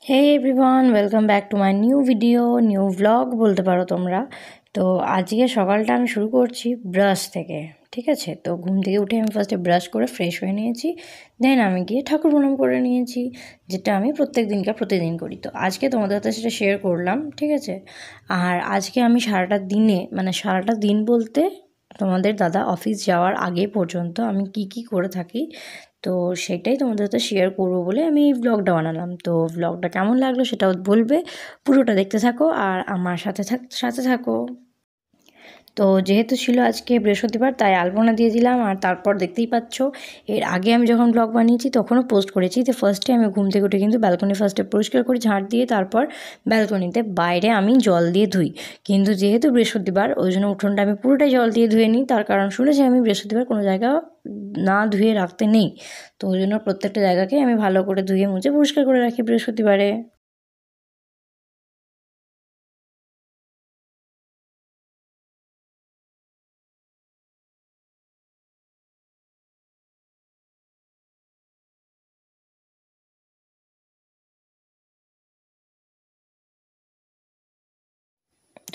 Hey everyone, welcome back to my new video, new vlog বলতে পারো তোমরা। তো আজকে সকালটা আমি শুরু করছি ব্রাশ থেকে। ঠিক আছে, তো ঘুম থেকে উঠে আমি ফার্স্টে ব্রাশ করে ফ্রেশ হয়ে নিয়েছি। দেন আমি গিয়ে ঠাকুর প্রণাম করে নিয়েছি, যেটা আমি প্রতিদিন করি। তো আজকে তোমাদের সাথে সেটা শেয়ার করলাম। ঠিক আছে, আর আজকে আমি সারাটা দিন বলতে তোমাদের দাদা অফিস যাওয়ার আগে পর্যন্ত আমি কি করে থাকি, তো সেটাই তোমাদের সাথে শেয়ার করবো বলে আমি এই ভ্লগটা বানালাম। তো ভ্লগটা কেমন লাগলো সেটাও বলবে, পুরোটা দেখতে থাকো আর আমার সাথে থাকো। তো যেহেতু ছিল আজকে বৃহস্পতিবার, তাই আলপনা দিয়ে দিলাম। আর তারপর দেখতেই পাচ্ছ, এর আগে আমি যখন ব্লগ বানিয়েছি তখনও পোস্ট করেছি। তো ফার্স্টে আমি ঘুম থেকে উঠে কিন্তু ব্যালকনি ফার্স্টে পরিষ্কার করি ঝাঁট দিয়ে, তারপর ব্যালকনিতে বাইরে আমি জল দিয়ে ধুই। কিন্তু যেহেতু বৃহস্পতিবার, ওই জন্য উঠোনটা আমি পুরোটাই জল দিয়ে ধুয়ে নিই। তার কারণ শুনেছি আমি বৃহস্পতিবার কোনো জায়গা না ধুয়ে রাখতে নেই। তো ওই জন্য প্রত্যেকটা জায়গাকে আমি ভালো করে ধুয়ে মুছে পরিষ্কার করে রাখি বৃহস্পতিবারে।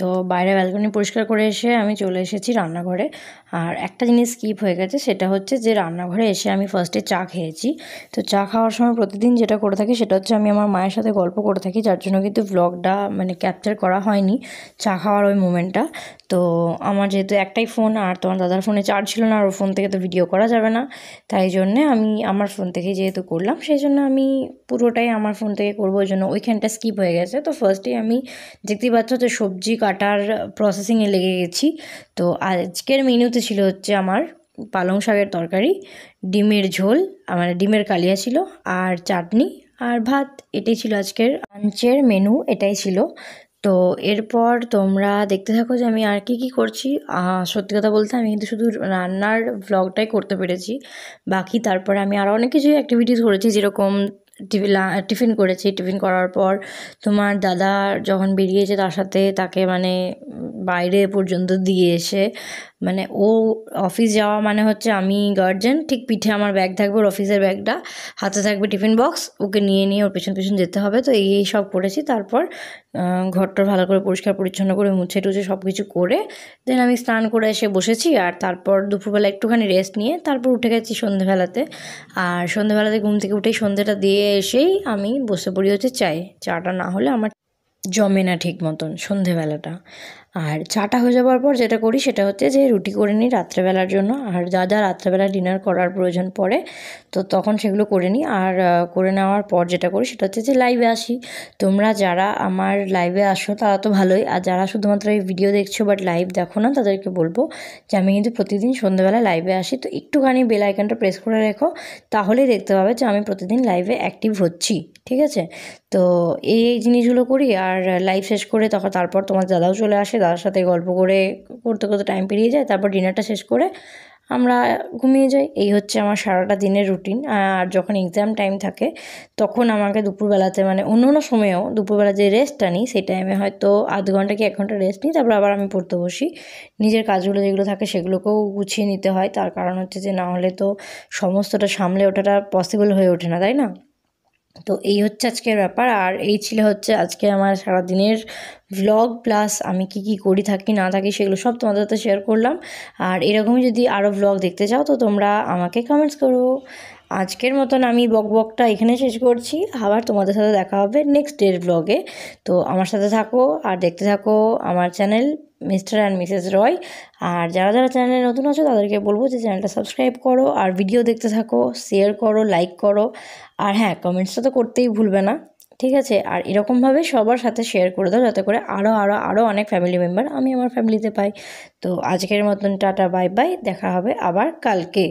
তো বাইরে ব্যালকনি পরিষ্কার করে এসে আমি চলে এসেছি রান্নাঘরে। আর একটা জিনিস স্কিপ হয়ে গেছে, সেটা হচ্ছে যে রান্নাঘরে এসে আমি ফার্স্টে চা খেয়েছি। তো চা খাওয়ার সময় প্রতিদিন যেটা করে থাকি সেটা হচ্ছে আমি আমার মায়ের সাথে গল্প করে থাকি, যার জন্য কিন্তু ভ্লগটা ক্যাপচার করা হয়নি চা খাওয়ার ওই মোমেন্টটা। তো আমার যেহেতু একটাই ফোন আর তোমার দাদার ফোনে চার্জ ছিল না, আর ওর ফোন থেকে তো ভিডিও করা যাবে না, তাই জন্যে আমি আমার ফোন থেকে যেহেতু করলাম, সেই জন্য আমি পুরোটাই আমার ফোন থেকে করবো, ওই জন্য ওইখানটা স্কিপ হয়ে গেছে। তো ফার্স্টেই আমি দেখতেই পাচ্ছ যে সবজি কাটার প্রসেসিংয়ে লেগে গেছি। তো আজকের মেনুতে ছিল হচ্ছে আমার পালং শাকের তরকারি, ডিমের ঝোল, ডিমের কালিয়া ছিল, আর চাটনি আর ভাত। এটাই ছিল আজকের লাঞ্চের মেনু, এটাই ছিল। তো এরপর তোমরা দেখতে থাকো যে আমি আর কি করছি। সত্যি কথা বলতে আমি কিন্তু শুধু রান্নার ভ্লগটাই করতে পেরেছি, বাকি তারপরে আমি আরও অনেক কিছু অ্যাক্টিভিটিস করেছি, যেরকম টিফিন করেছি। টিফিন করার পর তোমার দাদা যখন বেরিয়েছে, তার সাথে তাকে বাইরে পর্যন্ত দিয়ে এসে, ও অফিস যাওয়া হচ্ছে আমি গার্জেন, ঠিক পিঠে আমার ব্যাগ থাকবে, ওর অফিসের ব্যাগটা, হাতে থাকবে টিফিন বক্স, ওকে নিয়ে ওর পেছন যেতে হবে। তো এই সব করেছি। তারপর ঘরটা ভালো করে পরিষ্কার পরিচ্ছন্ন করে মুছে টুছে সব কিছু করে দেন আমি স্নান করে এসে বসেছি। আর তারপর দুপুরবেলা একটুখানি রেস্ট নিয়ে তারপর উঠে গেছি সন্ধেবেলাতে। আর সন্ধেবেলাতে ঘুম থেকে উঠেই সন্ধেটা দিয়ে এসেই আমি বসে পড়ি হচ্ছে চাটা না হলে আমার জমে না ঠিক মতন সন্ধেবেলাটা। আর চাটা হয়ে যাওয়ার পর যেটা করি সেটা হচ্ছে যে রুটি করে নিই রাত্রেবেলার জন্য, আর যা রাত্রেবেলা ডিনার করার প্রয়োজন পড়ে তো তখন সেগুলো করে নিই। আর করে নেওয়ার পর যেটা করি সেটা হচ্ছে যে লাইভে আসি। তোমরা যারা আমার লাইভে আসো তারা তো ভালোই, আর যারা শুধুমাত্র এই ভিডিও দেখছো বাট লাইভ দেখো না, তাদেরকে বলবো যে আমি কিন্তু প্রতিদিন সন্ধ্যেবেলা লাইভে আসি। তো একটুখানি বেল আইকনটা প্রেস করে রেখো, তাহলেই দেখতে পাবে যে আমি প্রতিদিন লাইভে অ্যাক্টিভ হচ্ছি। ঠিক আছে, তো এই জিনিসগুলো করি। আর লাইভ শেষ করে তারপর তোমার দাদাও চলে আসে, দাদার সাথে গল্প করতে করতে টাইম পেরিয়ে যায়। তারপর ডিনারটা শেষ করে আমরা ঘুমিয়ে যাই। এই হচ্ছে আমার সারাটা দিনের রুটিন। আর যখন এক্সাম টাইম থাকে তখন আমাকে দুপুরবেলাতে অন্য সময়েও দুপুরবেলা যে রেস্টটা নিই, সেই টাইমে হয়তো আধ ঘন্টা কি 1 ঘন্টা রেস্ট নিই, তারপর আবার আমি পড়তে বসি। নিজের কাজগুলো যেগুলো থাকে সেগুলোকেও গুছিয়ে নিতে হয়, তার কারণ হচ্ছে যে না হলে তো সমস্তটা সামলে ওঠাটা পসিবল হয়ে ওঠে না, তাই না? তো এই হচ্ছে আজকের ব্যাপার। আর এই ছিল হচ্ছে আজকে আমার সারাদিনের ভ্লগ, প্লাস আমি কি করি থাকি না থাকি সেগুলো সব তোমাদের সাথে শেয়ার করলাম। আর এরকমই যদি আরও ভ্লগ দেখতে চাও তো তোমরা আমাকে কমেন্টস করো। আজকের মতন আমি বকবকটা এখানে শেষ করছি, আবার তোমাদের সাথে দেখা হবে নেক্সট ডের ব্লগে। তো আমার সাথে থাকো আর দেখতে থাকো আমার চ্যানেল মিস্টার অ্যান্ড মিসেস রয়। আর যারা চ্যানেলে নতুন আছো তাদেরকে বলবো যে চ্যানেলটা সাবস্ক্রাইব করো, আর ভিডিও দেখতে থাকো, শেয়ার করো, লাইক করো, আর হ্যাঁ, কমেন্টসটা তো করতেই ভুলবে না। ঠিক আছে, আর এরকমভাবে সবার সাথে শেয়ার করে দাও, যাতে করে আরও অনেক ফ্যামিলি মেম্বার আমি আমার ফ্যামিলিতে পাই। তো আজকের মতন টাটা, বাই বাই, দেখা হবে আবার কালকে।